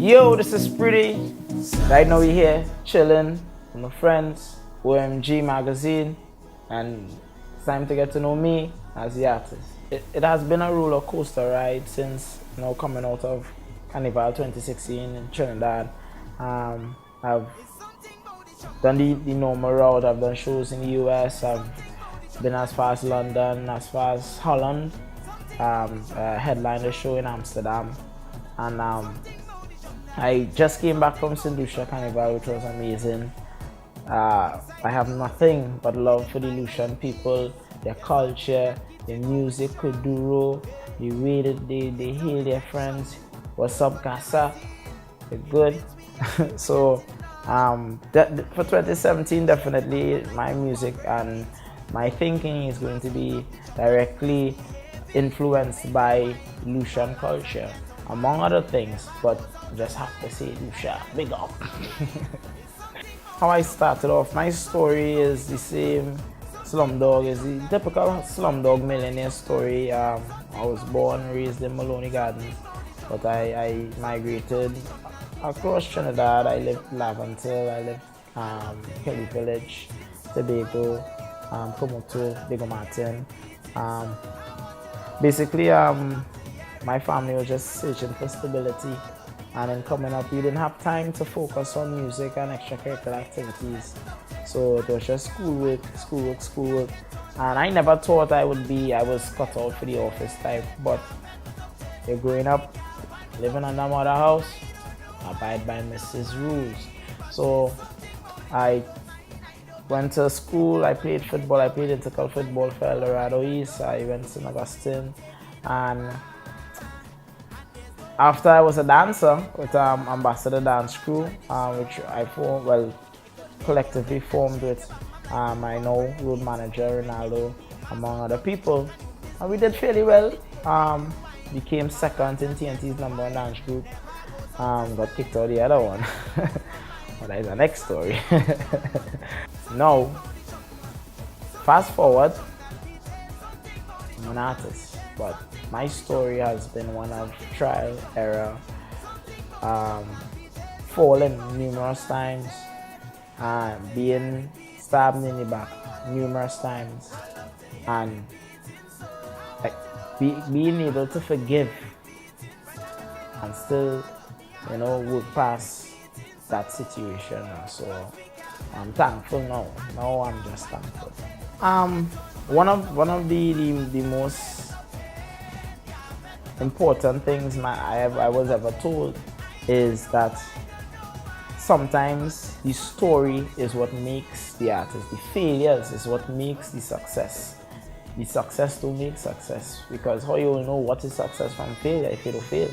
Yo, this is Preedy. Right now we're here chilling with my friends, OMG magazine, and it's time to get to know me as the artist. It has been a roller coaster ride since coming out of Carnival 2016 in Trinidad. I've done the normal route. I've done shows in the US. I've been as far as London, as far as Holland. Headlined a show in Amsterdam, and I just came back from St. Lucia Carnival, which was amazing. I have nothing but love for the Lucian people, their culture, their music, kuduro, the way that they hail their friends. What's up, Casa? They're good. So for 2017, definitely my music and my thinking is going to be directly influenced by Lucian culture, among other things, but just have to say Lucia, big up. How I started off, my story is the same. Slumdog is the typical slumdog millionaire story. I was born, raised in Maloney Gardens, but I migrated across Trinidad. I lived Laventille, I lived Kelly Village, Tobago, Komoto, Diego Martin. Basically, my family was just searching for stability, and in coming up, we didn't have time to focus on music and extracurricular activities. So it was just schoolwork, and I never thought I was cut out for the office type. But you're growing up, living under mother house, abide by Mrs. rules. So I went to school, I played football, I played intercal football for El Dorado East. I went to St. Augustine, and after I was a dancer with Ambassador Dance Crew, which I collectively formed with my now road manager Ronaldo, among other people, and we did fairly well. Became second in TNT's #1 dance group. Got kicked out the other one. But that is the next story. Now, fast forward, I'm an artist, but my story has been one of trial, error, falling numerous times, being stabbed in the back numerous times, and being able to forgive and still, work past that situation. So I'm thankful now. Now I'm just thankful. One of the most important things I was ever told is that sometimes the story is what makes the artist. The failures is what makes the success. The success don't make success, because how you will know what is success from failure if you don't fail?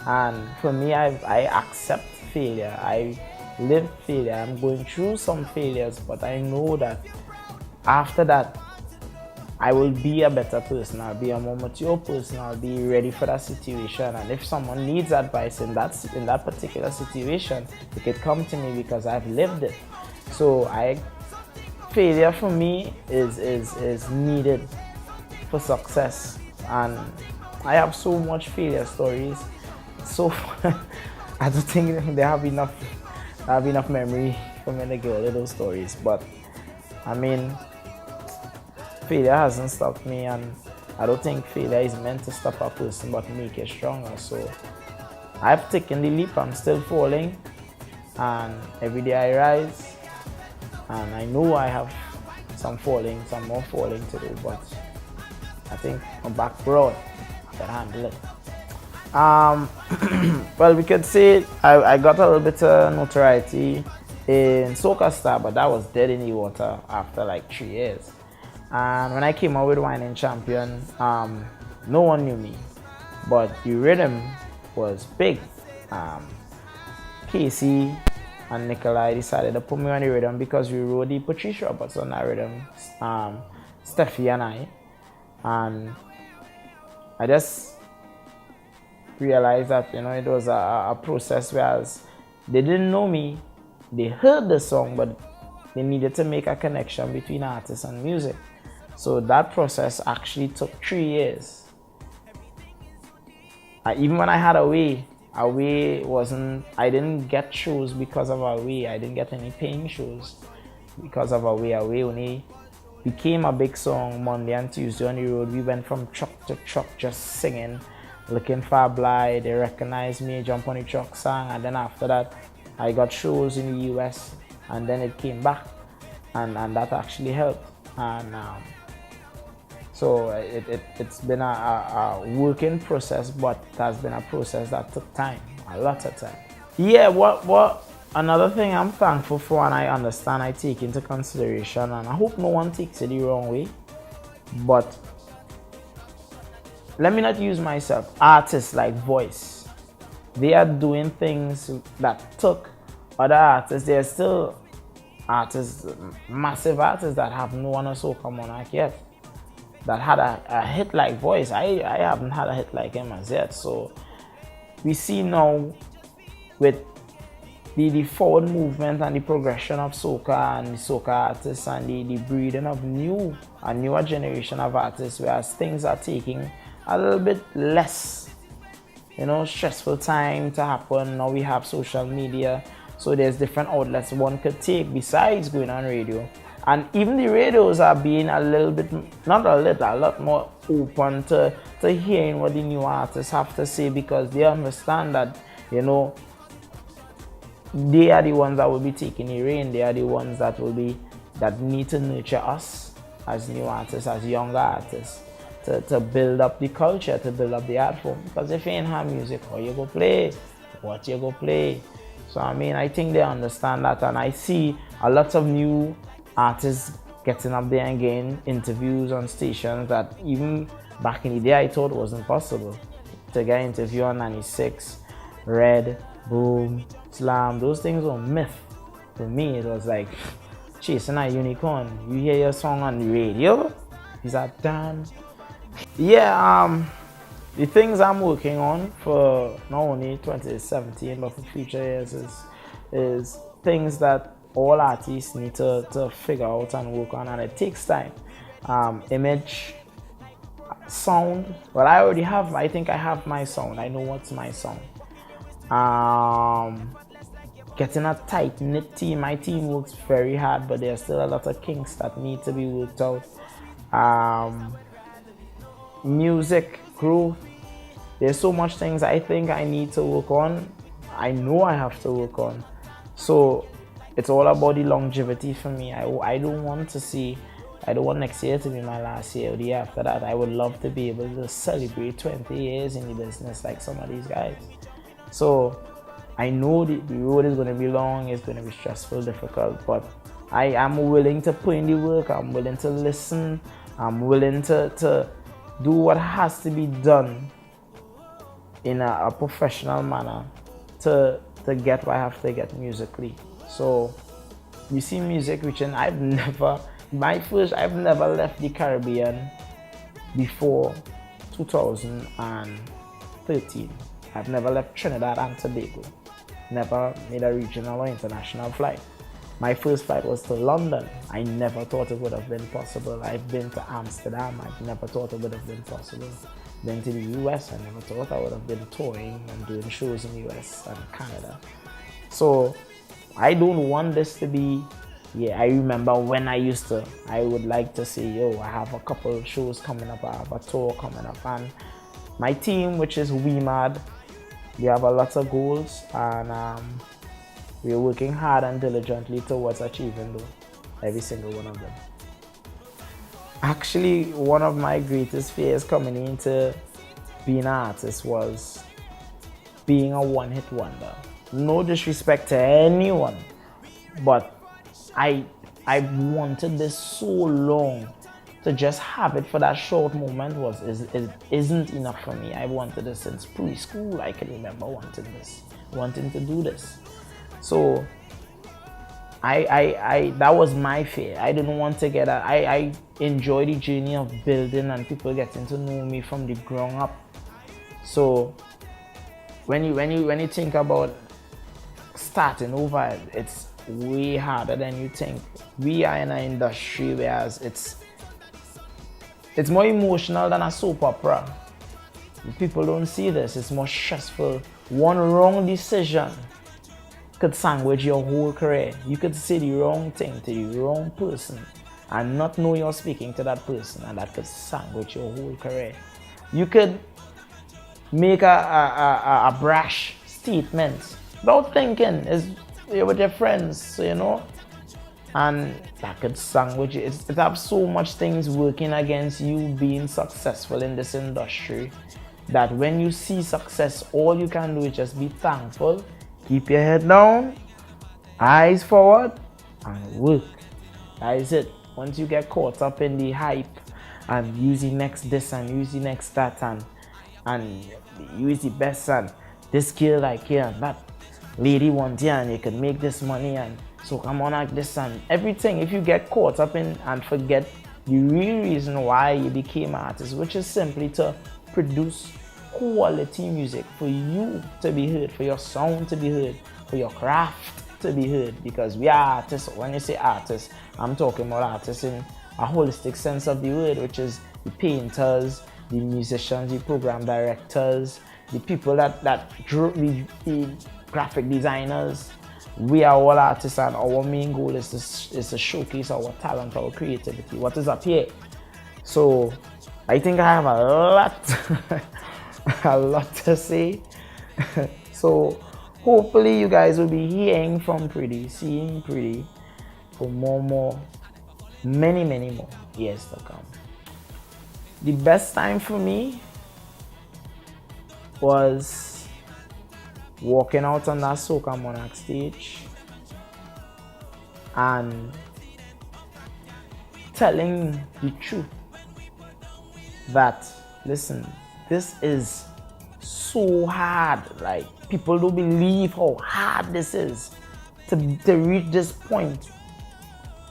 And for me, I accept failure. I live failure. I'm going through some failures, but I know that after that, I will be a better person. I'll be a more mature person. I'll be ready for that situation. And if someone needs advice in that particular situation, they could come to me because I've lived it. So failure for me is needed for success, and I have so much failure stories. So I don't think they have enough memory for me to get all of those stories. But I mean, failure hasn't stopped me, and I don't think failure is meant to stop a person but make it stronger. So I've taken the leap. I'm still falling, and every day I rise, and I know I have some more falling to do, but I think I'm back broad. I can handle it. Well, we could say I got a little bit of notoriety in Soca Star, but that was dead in the water after like 3 years. And when I came out with Whining Champion, no one knew me, but the rhythm was big. Casey and Nikolai decided to put me on the rhythm because we wrote the Patricia Roberts on that rhythm, Steffi and I. And I just realized that it was a process, whereas they didn't know me, they heard the song, but they needed to make a connection between artists and music. So that process actually took 3 years. Even when I had a way, Away wasn't, I didn't get shows because of Away. I didn't get any paying shows because of Away. Away only became a big song Monday and Tuesday on the road. We went from truck to truck just singing, looking for a blind. They recognized me, jump on the truck, sang, and then after that I got shows in the US, and then it came back, and that actually helped. And so it's been a working process, but it has been a process that took time, a lot of time. Yeah, what another thing I'm thankful for, and I understand, I take into consideration, and I hope no one takes it the wrong way, but let me not use myself. Artists like Voice, they are doing things that took other artists. They're still artists, massive artists that have no one or soca monarch yet, that had a hit like Voice. I haven't had a hit like him as yet. So we see now with the forward movement and the progression of soca and the soca artists and the breeding of a newer generation of artists, whereas things are taking a little bit less, stressful time to happen. Now we have social media, so there's different outlets one could take besides going on radio. And even the radios are being a lot more open to hearing what the new artists have to say, because they understand that, they are the ones that will be taking the reign. They are the ones that need to nurture us as new artists, as younger artists, to build up the culture, to build up the art form. Because if you ain't have music, how you go play? What you go play? So I think they understand that, and I see a lot of new artists getting up there and getting interviews on stations that even back in the day I thought wasn't possible. To get an interview on 96, Red, Boom, Slam, those things were myth. For me, it was like chasing a unicorn. You hear your song on the radio, is that done? Yeah, the things I'm working on for not only 2017 but for future years is things that all artists need to figure out and work on, and it takes time. Image, sound. Well, I think I have my sound. I know what's my sound. Getting a tight-knit team. My team works very hard, but there's still a lot of kinks that need to be worked out. Music, growth. There's so much things I think I need to work on. I know I have to work on. So it's all about the longevity for me. I don't want next year to be my last year or the year after that. I would love to be able to celebrate 20 years in the business like some of these guys. So I know the road is going to be long, it's going to be stressful, difficult, but I am willing to put in the work, I'm willing to listen, I'm willing to do what has to be done in a professional manner to get what I have to get musically. So you see music reaching, I've never left the Caribbean before 2013. I've never left Trinidad and Tobago. Never made a regional or international flight. My first flight was to London. I never thought it would have been possible. I've been to Amsterdam. I never thought it would have been possible. Been to the US. I never thought I would have been touring and doing shows in the US and Canada. So I don't want this to be, I remember when I would like to say, I have a couple shows coming up, I have a tour coming up, and my team, which is WeMad, we have a lot of goals, and we're working hard and diligently towards achieving every single one of them. Actually, one of my greatest fears coming into being an artist was being a one-hit wonder. No disrespect to anyone, but I wanted this so long. To just have it for that short moment isn't enough for me. I wanted this since preschool. I can remember wanting to do this. So that was my fear. I didn't want to get I enjoy the journey of building and people getting to know me from the ground up. So when you think about starting over, it's way harder than you think. We are in an industry whereas it's more emotional than a soap opera. People don't see this. It's more stressful One wrong decision could sandwich your whole career. You could say the wrong thing to the wrong person and not know you're speaking to that person, and that could sandwich your whole career. You could make a brash statement without thinking. You're with your friends, you know, and that could sandwich you. It have so much things working against you being successful in this industry that when you see success, all you can do is just be thankful, keep your head down, eyes forward, and work. That is it. Once you get caught up in the hype and use the next this and use the next that and use the best and this skill like here and that lady want here and you can make this money and so come on like this and everything, if you get caught up in and forget the real reason why you became an artist, which is simply to produce quality music for you to be heard, for your sound to be heard, for your craft to be heard, because we are artists. When you say artists, I'm talking about artists in a holistic sense of the word, which is the painters, the musicians, the program directors, the people that drew the graphic designers. We are all artists, and our main goal is to showcase our talent, our creativity, what is up here. So I think I have a lot to say. So hopefully you guys will be hearing from Preedy, seeing Preedy for many more years to come. The best time for me was walking out on that Soca Monarch stage and telling the truth that, listen, this is so hard. Like, people don't believe how hard this is to reach this point.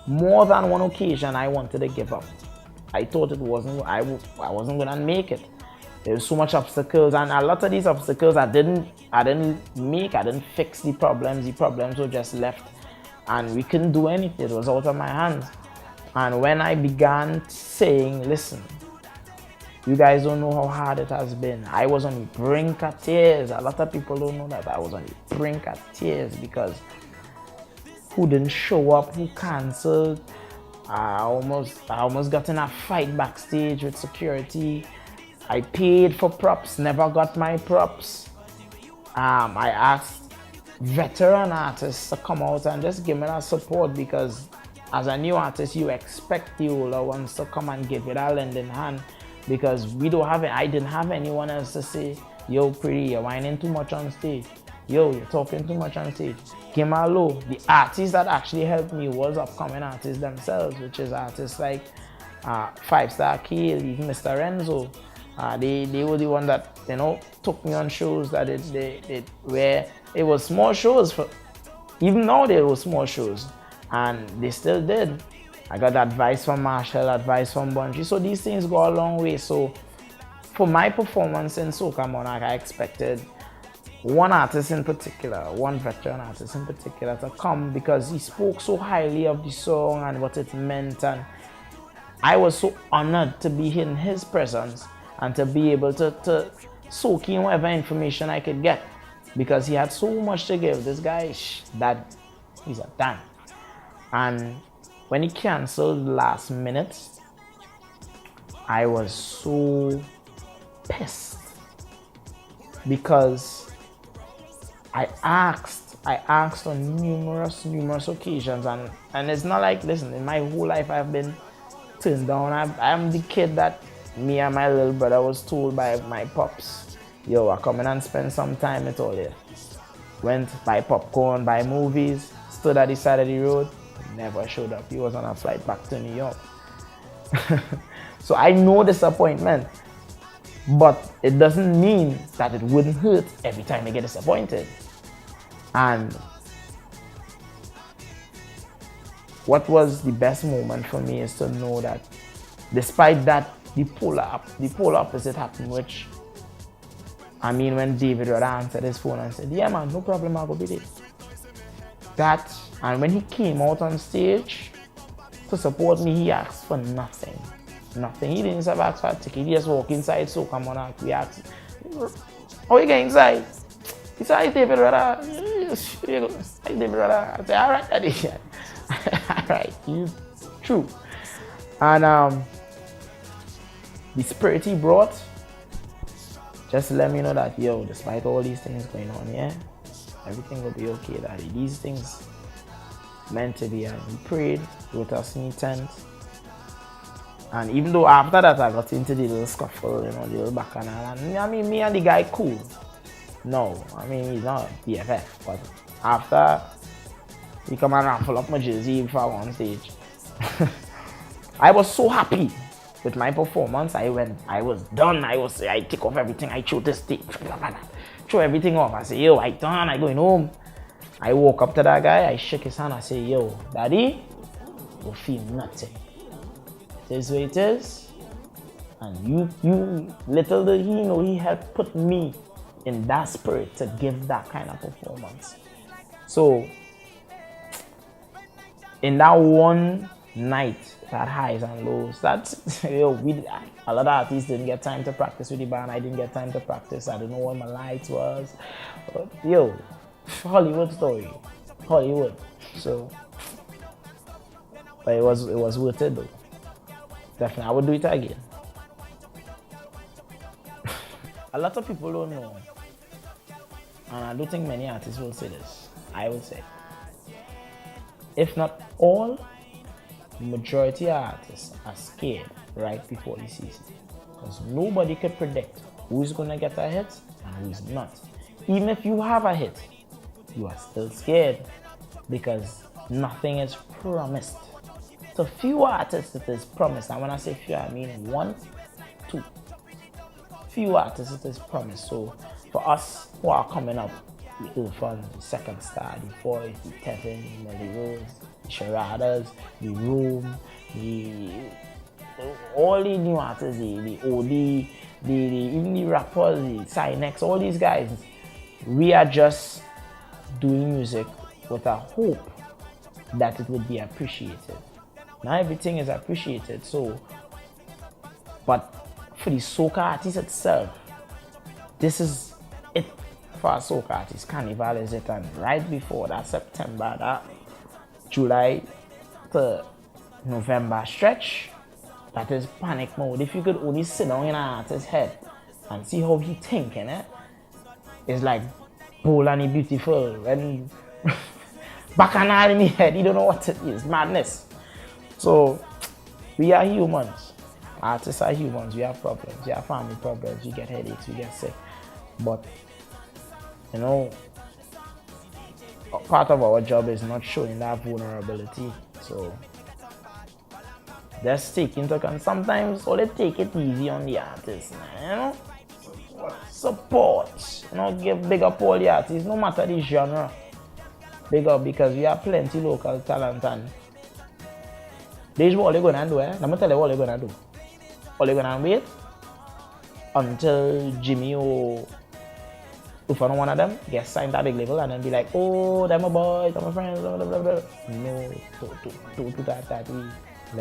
More than one occasion I wanted to give up. I thought I wasn't gonna make it. There was so much obstacles, and a lot of these obstacles I didn't fix the problems. The problems were just left and we couldn't do anything. It was out of my hands. And when I began saying, listen, you guys don't know how hard it has been. I was on the brink of tears. A lot of people don't know that I was on the brink of tears because who didn't show up, who cancelled. I almost got in a fight backstage with security. I paid for props, never got my props. I asked veteran artists to come out and just give me that support, because as a new artist, you expect the older ones to come and give you that lending hand, because I didn't have anyone else to say, yo, Preedy, you're whining too much on stage. Yo, you're talking too much on stage. Give me a low. The artists that actually helped me was upcoming artists themselves, which is artists like 5-Star Akeem, even Mr. Renzo. They were the one that, you know, took me on shows that where it was small shows. Even now there were small shows, and they still did. I got advice from Marshall, advice from Bungie, so these things go a long way. So for my performance in Soca Monarch, I expected one artist in particular, one veteran artist in particular, to come because he spoke so highly of the song and what it meant, and I was so honored to be in his presence and to be able to soak in whatever information I could get, because he had so much to give. This guy, he's a damn. And when he canceled last minute, I was so pissed, because I asked on numerous occasions, and it's not like, listen, in my whole life I've been turned down. I'm the kid that me and my little brother was told by my pops, yo, I come in and spend some time with all you. Went, buy popcorn, buy movies, stood at the side of the road, never showed up. He was on a flight back to New York. So I know disappointment, but it doesn't mean that it wouldn't hurt every time I get disappointed. And what was the best moment for me is to know that despite that, the polar opposite happened, which, I mean, when David Rudder answered his phone and said, yeah man, no problem, I'll go be there. That, and when he came out on stage to support me, he asked for nothing. He didn't have asked for a ticket. He just walked inside Soca Monarch. We asked, how you get inside? He said, "Hi David, brother." "Hi David, brother." I said, "All right, Daddy." All right, you true. And the spirit he brought just let me know that, yo, despite all these things going on here, everything will be okay, Daddy. These things meant to be. And he prayed, wrote us in tent. And even though after that I got into the little scuffle, you know, the little bacchanal, and I mean, me and the guy cool. No, I mean, he's not BFF, but after he come and pull up my jersey for one stage, I was so happy with my performance. I was done. I take off everything. I threw this stage, throw everything off. I say, yo, I done. I going home. I walk up to that guy. I shake his hand. I say, yo, Daddy, you feel nothing. It is what it is. And you, little did he know, he helped put me in that spirit to give that kind of performance. So, in that one night, that highs and lows, that's, yo, a lot of artists didn't get time to practice with the band. I didn't get time to practice. I don't know what my lights was. But, yo, Hollywood story. Hollywood. So, but it was worth it though. Definitely, I would do it again. A lot of people don't know, and I don't think many artists will say this. I would say, if not all, majority of artists are scared right before the season, because nobody could predict who's gonna get a hit and who's not. Even if you have a hit, you are still scared because nothing is promised. So few artists it is promised, and when I say few, I mean 1, 2. Few artists it is promised. So for us who are coming up, the Ilfan, the Second Star, the Voice, the Tevin, the Melly Rose, the Sharadas, the Room, all the new artists, the OD, even the rappers, the Cynex, all these guys, we are just doing music with a hope that it would be appreciated. Now everything is appreciated, so, but for the soca artist itself, this is it for a soca artist. Carnival is it, and right before that September, that July to November stretch, that is panic mode. If you could only sit down in an artist's head and see how he thinking, it's like Bold and Beautiful when bacchanal in the head, you don't know what it is, madness. So, we are humans. Artists are humans. We have problems. We have family problems. We get headaches. We get sick. But, you know, part of our job is not showing that vulnerability. So, just take into account. Sometimes, all they take it easy on the artists, you know. Support. You know, give big up all the artists, no matter the genre. Big up, because we have plenty local talent, and this is what they're gonna do, Let me tell you what they're gonna do. All they're gonna wait until Jimmy or if one of them gets signed at a big level and then be like, oh, they're my boys, they're my friends, blah, blah, blah, blah. No, don't do that.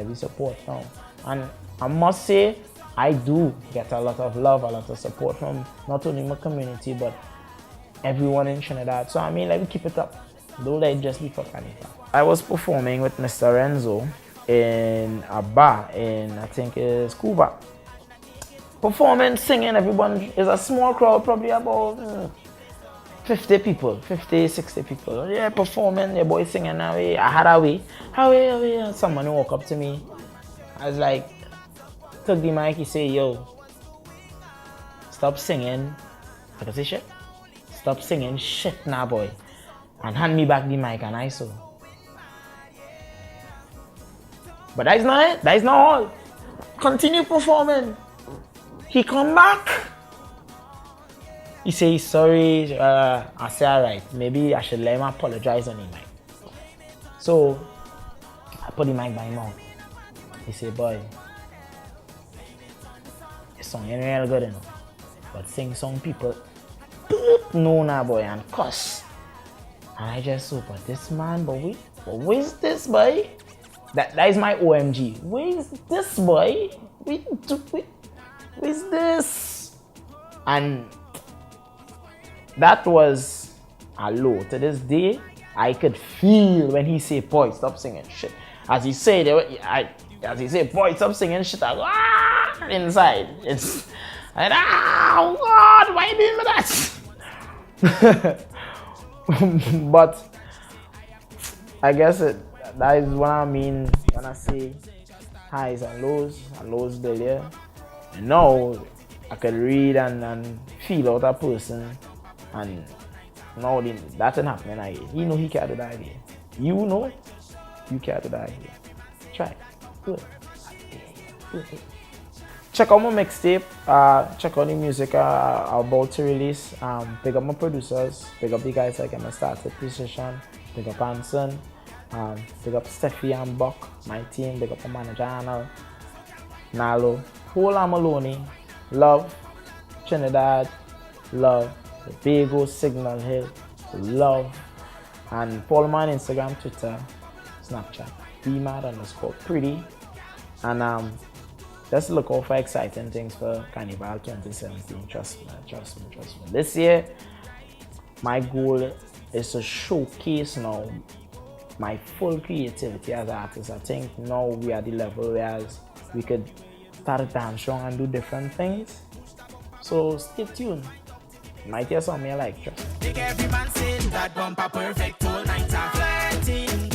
We support now. And I must say, I do get a lot of love, a lot of support from not only my community, but everyone in Trinidad. So I mean, let me keep it up. Don't let it just be for Carnival. I was performing with Mr. Renzo in a bar in, I think it's Cuba. Performing, singing, everyone is a small crowd, probably about 50 people, 50, 60 people. Yeah, performing, the boy singing away. I had away. Someone walk up to me. I was like, took the mic, he say, yo, stop singing. I can say shit. Stop singing shit now, boy. And hand me back the mic, and I saw. But that's not it. That's not all. Continue performing. He come back. He say he's sorry. I say alright. Maybe I should let him apologize on the mic. So I put the mic by him out. He say, boy, this song ain't real good enough. But sing song people know now, boy, and cuss. And I just saw, but this man, but where's this boy? That is my OMG. Where's this boy? Where's this? And that was Hello, to this day, I could feel when he say, boy, stop singing shit. As he say, boy, stop singing shit, I go, ah, inside. It's like, oh God, why you doing that? But I guess that is what I mean when I say highs and lows earlier. And now I could read and feel out a person, and now that ain't happening again. He know he can't do that again. You know you can't do that again. Try it. Do it. Check out my mixtape. Check out the music I'm about to release. Pick up my producers. Pick up the guys like in my started position. Pick up Anson. Pick up Steffi and Buck, my team. Pick up my manager Anna, Nalo, whole Maloney. Love Trinidad. Love the Bago, Signal Hill. Love. And follow me on Instagram, Twitter, Snapchat. @Preedy. And just look out for exciting things for Carnival 2017. Trust me. This year, my goal is to showcase now my full creativity as an artist. I think now we are at the level where we could start to dance strong and do different things. So stay tuned. Might hear something you like. Trust me. Make every man sing that bumper perfect all night.